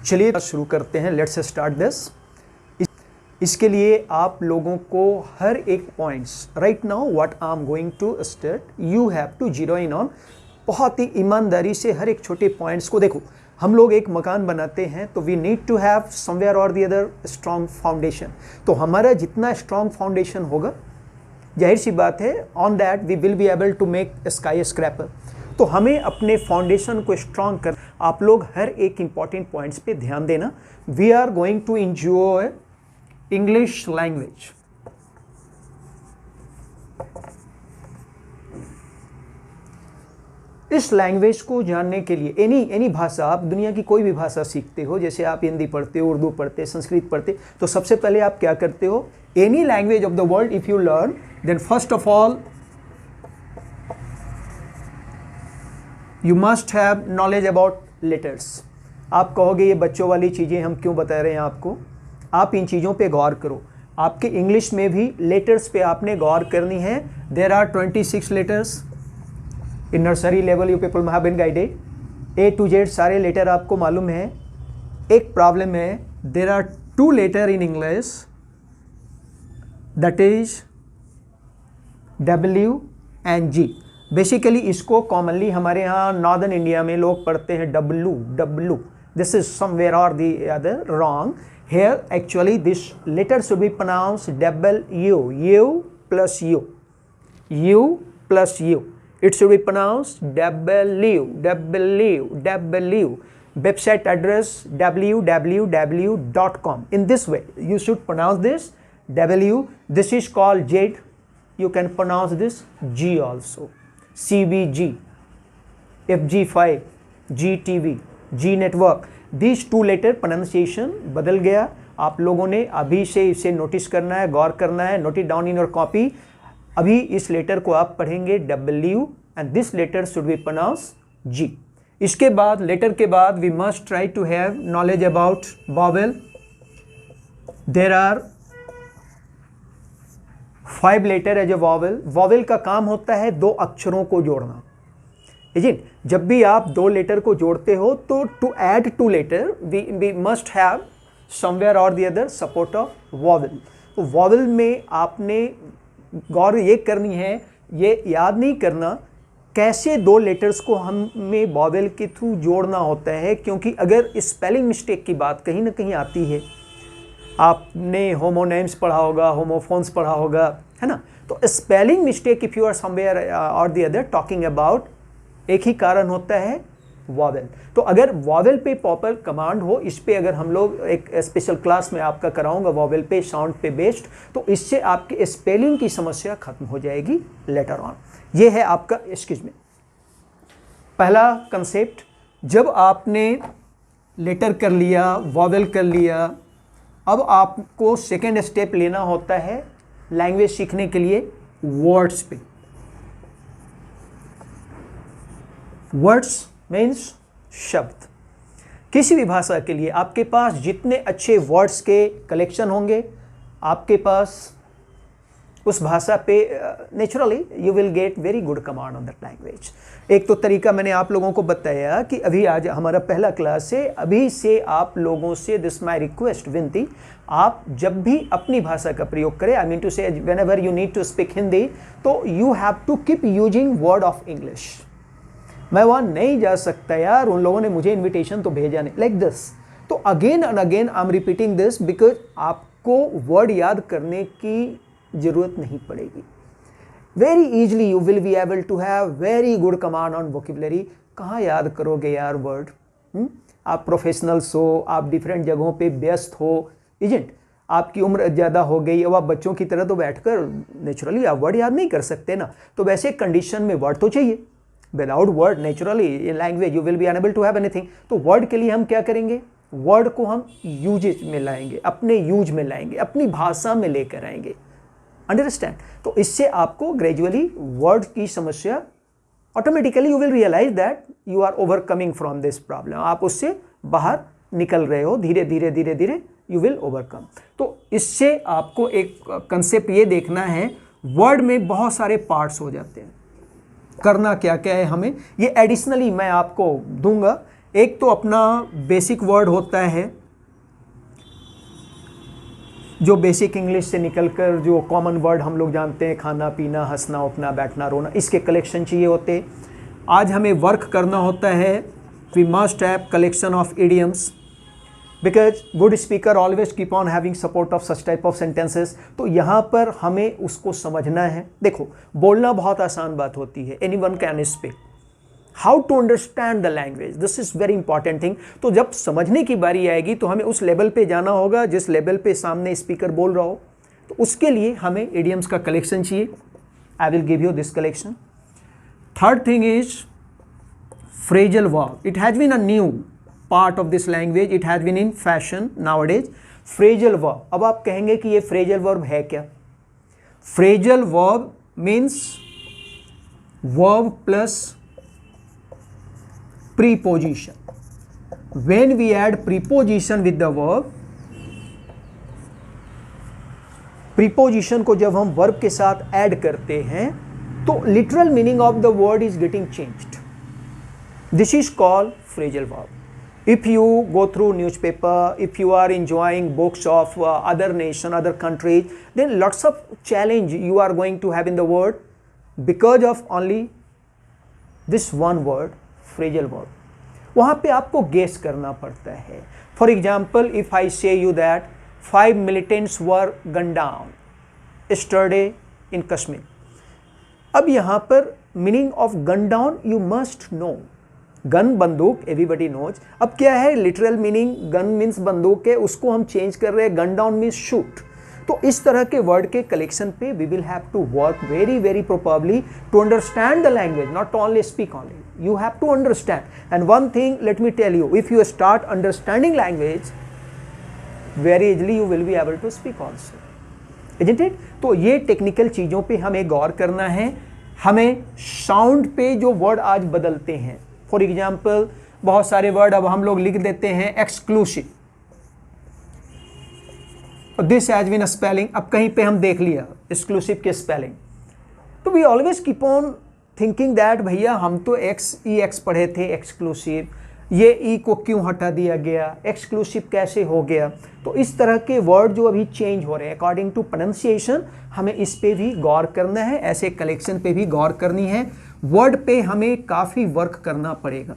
चलिए शुरू करते हैं, लेट्स स्टार्ट दिस। इसके लिए आप लोगों को हर एक points right now what I am going to start, you have to zero in on. बहुत ही ईमानदारी से हर एक छोटे पॉइंट्स को देखो। हम लोग एक मकान बनाते हैं तो we need to have somewhere और दी अदर स्ट्रॉन्ग फाउंडेशन। तो हमारा जितना स्ट्रॉन्ग फाउंडेशन होगा, जाहिर सी बात है, on that we will be able to make skyscraper. तो हमें अपने फाउंडेशन को स्ट्रॉन्ग कर, आप लोग हर एक इंपॉर्टेंट पॉइंट्स पे ध्यान देना। We are going to enjoy English language. इस लैंग्वेज को जानने के लिए एनी भाषा, आप दुनिया की कोई भी भाषा सीखते हो, जैसे आप हिंदी पढ़ते हो, उर्दू पढ़ते, संस्कृत पढ़ते, तो सबसे पहले आप क्या करते हो? Any language of the world if you learn, then first of all you must have knowledge about letters. आप कहोगे ये बच्चों वाली चीज़ें हम क्यों बता रहे हैं आपको? आप इन चीज़ों पे गौर करो। आपके इंग्लिश में भी लेटर्स पे आपने गौर करनी है। There are 26 letters in nursery level, you people have been guided. A to Z सारे लेटर आपको मालूम है। एक प्रॉब्लम है, there are 2 letter in English, that is W and G। Basically इसको कॉमनली हमारे यहाँ नॉर्दर्न इंडिया में लोग पढ़ते हैं W। दिस इज समवेयर और the other wrong. Here actually this letter should be pronounced W, U plus U, U plus U. It should be pronounced W. Website address www.com. In this way, you should pronounce this W. This is called Z. You can pronounce this G also. CBG, FG5, GTV, G network. These 2 letter pronunciation बदल गया। आप लोगों ने अभी से इसे notice करना है, गौर करना है। Note it down in your copy. अभी इस लेटर को आप पढ़ेंगे W and this letter should be pronounce G। इसके बाद लेटर के बाद we must try to have knowledge about vowel. There are 5 letter as a vowel. Vowel का काम होता है 2 अक्षरों को जोड़ना। जब भी आप 2 लेटर को जोड़ते हो तो to add 2 letter we must have somewhere और the other support of vowel. तो वॉवेल में आपने गौर ये करनी है, ये याद नहीं करना कैसे 2 लेटर्स को हमें वॉवेल के थ्रू जोड़ना होता है, क्योंकि अगर स्पेलिंग मिस्टेक की बात कहीं ना कहीं आती है, आपने होमोनेम्स पढ़ा होगा, होमोफोन्स पढ़ा होगा, है ना। तो spelling mistake if you are somewhere और दी अदर टॉकिंग अबाउट, एक ही कारण होता है वॉवेल। तो अगर वॉवेल पे प्रॉपर कमांड हो, इस पे अगर हम लोग एक स्पेशल क्लास में आपका कराऊंगा वॉवेल पे, साउंड पे बेस्ड, तो इससे आपके स्पेलिंग की समस्या खत्म हो जाएगी लेटर ऑन। ये है आपका, एक्सक्यूज में, पहला कंसेप्ट। जब आपने लेटर कर लिया, वॉवेल कर लिया, अब आपको सेकेंड स्टेप लेना होता है लैंग्वेज सीखने के लिए वर्ड्स पे। वर्ड्स मीन्स शब्द। किसी भी भाषा के लिए आपके पास जितने अच्छे वर्ड्स के कलेक्शन होंगे, आपके पास उस भाषा पे naturally you will get very good command on that language. एक तो तरीका मैंने आप लोगों को बताया कि अभी आज हमारा पहला क्लास है, अभी से आप लोगों से दिस माई रिक्वेस्ट, विनती, आप जब भी अपनी भाषा का प्रयोग करें, I mean to say whenever you need to speak Hindi, तो you have to keep using word of English. मैं वहाँ नहीं जा सकता यार, उन लोगों ने मुझे इनविटेशन तो भेजा नहीं, लाइक दिस। तो again and again I am repeating this because आपको वर्ड याद करने की ज़रूरत नहीं पड़ेगी। Very easily you will be able to have very good command on vocabulary. कहाँ याद करोगे यार वर्ड? आप प्रोफेशनल्स हो, आप डिफरेंट जगहों पे व्यस्त हो, इजेंट, आपकी उम्र ज़्यादा हो गई, अब आप बच्चों की तरह तो बैठकर नेचुरली आप वर्ड याद नहीं कर सकते ना। तो वैसे कंडीशन में वर्ड तो चाहिए। Without word naturally in language you will be unable to have anything. तो वर्ड के लिए हम क्या करेंगे? वर्ड को हम यूजेज में लाएंगे, अपने यूज में लाएंगे, अपनी भाषा में लेकर आएंगे। अंडरस्टैंड? तो इससे आपको ग्रेजुअली वर्ड की समस्या automatically you will realise that you are overcoming from this problem. आप उससे बाहर निकल रहे हो, धीरे धीरे धीरे धीरे यू विल ओवरकम। तो इससे आपको एक कंसेप्ट ये देखना है, वर्ड में बहुत सारे पार्ट्स हो जाते हैं। करना क्या क्या है हमें, ये एडिशनली मैं आपको दूंगा। एक तो अपना बेसिक वर्ड होता है जो बेसिक इंग्लिश से निकलकर जो कॉमन वर्ड हम लोग जानते हैं, खाना पीना, हंसना उठना, बैठना रोना, इसके कलेक्शन चाहिए होते। आज हमें वर्क करना होता है, we must have collection of idioms because good speaker always keep on having support of such type of sentences. तो यहाँ पर हमें उसको समझना है। देखो, बोलना बहुत आसान बात होती है, any one can speak, how to understand the language, this is very important thing. तो जब समझने की बारी आएगी तो हमें उस लेवल पे जाना होगा जिस लेवल पे सामने स्पीकर बोल रहा हो। तो उसके लिए हमें इडियम्स का कलेक्शन चाहिए। I will give you this collection. Third thing is phrasal verb. It has been a new part of this language, it has been in fashion nowadays. Phrasal verb, अब आप कहेंगे कि ये फ्रेजल वर्ब है क्या? Phrasal verb means verb plus preposition. When we add preposition with the verb, preposition को जब हम verb के साथ add करते हैं तो literal meaning of the word is getting changed. This is called phrasal verb. If you go through newspaper, if you are enjoying books of other nation, other countries, then lots of challenge you are going to have in the word because of only this one word, phrasal verb. वहाँ पे आपको guess करना पड़ता है। For example, if I से you that 5 militants were gun down yesterday इन कश्मीर। अब यहाँ पर meaning of gun down you must know. Gun बंदूक एवरीबडी नोज। अब क्या है, लिटरल मीनिंग गन मीन्स बंदूक है, उसको हम चेंज कर रहे हैं, गन डाउन मीन्स शूट। तो इस तरह के वर्ड के कलेक्शन पे we will have to work very very probably to understand the language, not only speak only, you have to understand. And one thing let me tell you, if you start understanding language very easily you will be able to speak also, isn't it? तो ये technical चीज़ों पे हमें गौर करना है। हमें sound पे जो वर्ड आज बदलते हैं, फॉर एग्जाम्पल बहुत सारे वर्ड अब हम लोग लिख देते हैं exclusive, this has been spelling. अब कहीं पे हम देख लिया एक्सक्लूसिव के स्पेलिंग, तो we always keep on thinking that भैया हम तो एक्स पढ़े थे, एक्सक्लूसिव, ये ई को क्यों हटा दिया गया, एक्सक्लूसिव कैसे हो गया। तो इस तरह के वर्ड जो अभी चेंज हो रहे हैं अकॉर्डिंग टू प्रोनाउंसिएशन, हमें इस पे भी गौर करना है, ऐसे कलेक्शन पे भी गौर करनी है। वर्ड पे हमें काफ़ी वर्क करना पड़ेगा।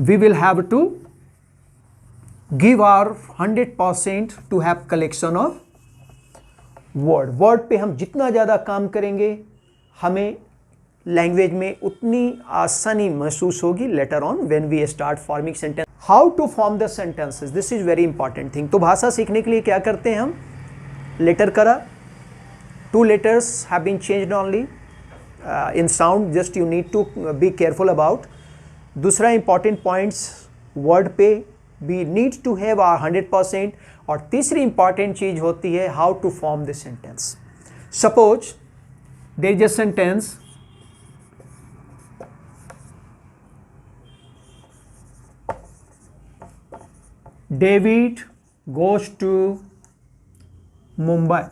We will have to give our 100% to have collection of word. Word पे हम जितना ज़्यादा काम करेंगे हमें लैंग्वेज में उतनी आसानी महसूस होगी later on when we start forming sentence. How to form the sentences, this is very important thing. तो भाषा सीखने के लिए क्या करते हैं हम, लेटर करा, 2 letters have been changed only in sound, just you need to be careful about. दूसरा इंपॉर्टेंट पॉइंट्स, वर्ड पे we need to have our 100%। और तीसरी इंपॉर्टेंट चीज होती है how to form the sentence. Suppose there is a sentence, David goes to Mumbai,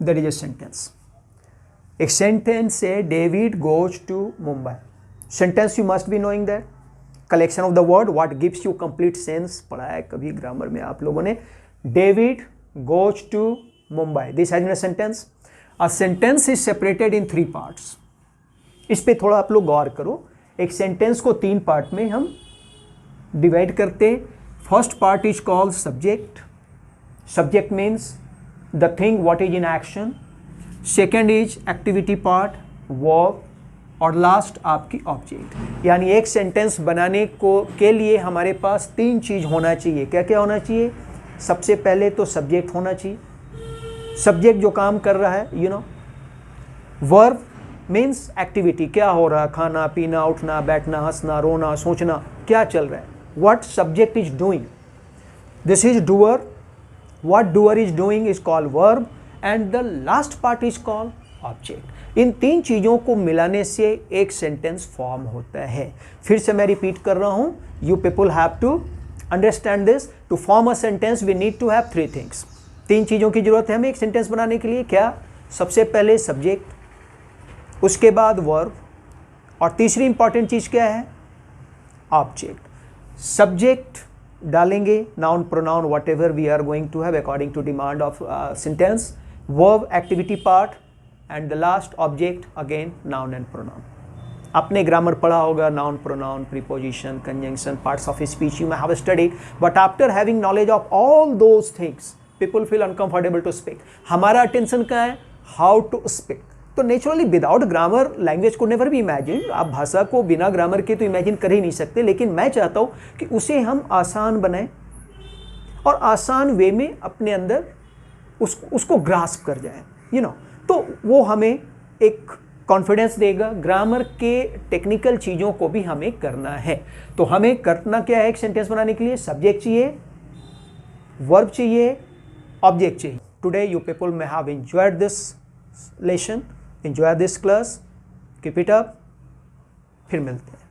that is a sentence. एक sentence है David goes to Mumbai. Sentence you must be knowing that. Collection of the word what gives you complete sense, पढ़ा है कभी grammar में आप लोगों ने। David goes to Mumbai. This has been a sentence. A sentence is separated in 3 parts. इस पे थोड़ा आप लोग गौर करो। एक सेंटेंस को 3 पार्ट में हम डिवाइड करते हैं। First part is called subject. Subject means the thing what is in action. Second is activity part, verb, और लास्ट आपकी ऑब्जेक्ट। यानी एक सेंटेंस बनाने के लिए हमारे पास 3 चीज़ होना चाहिए। क्या क्या होना चाहिए? सबसे पहले तो सब्जेक्ट होना चाहिए, सब्जेक्ट जो काम कर रहा है, you know. Verb means activity, क्या हो रहा है, खाना पीना उठना बैठना हंसना रोना सोचना, क्या चल रहा है, what subject is doing, this is doer, what doer is doing is called verb, and the last part is called object। इन 3 चीज़ों को मिलाने से एक सेंटेंस फॉर्म होता है। फिर से मैं रिपीट कर रहा हूँ, you people have to understand this. To form a sentence we need to have 3 things. 3 चीज़ों की जरूरत है हमें एक सेंटेंस बनाने के लिए। क्या? सबसे पहले सब्जेक्ट, उसके बाद वर्ब, और तीसरी इंपॉर्टेंट चीज़ क्या है? ऑब्जेक्ट। सब्जेक्ट डालेंगे noun pronoun whatever we are going to have according to demand of sentence, verb activity part, and the last object again noun and pronoun. आपने ग्रामर पढ़ा होगा, noun pronoun, preposition, conjunction, parts of speech you may have studied, but after having knowledge of all those things people feel uncomfortable to speak। हमारा attention क्या है? How to speak. तो naturally without grammar language को never भी imagine, आप भाषा को बिना ग्रामर के तो इमेजिन कर ही नहीं सकते, लेकिन मैं चाहता हूँ कि उसे हम आसान बनाएं और आसान वे में अपने अंदर उसको ग्रास्प कर जाएं, यू नो। तो वो हमें एक कॉन्फिडेंस देगा। ग्रामर के टेक्निकल चीज़ों को भी हमें करना है। तो हमें करना क्या है? एक सेंटेंस बनाने के लिए सब्जेक्ट चाहिए, वर्ब चाहिए, ऑब्जेक्ट चाहिए। Today you people may have enjoyed this lesson, enjoy this class, keep it up, फिर मिलते हैं।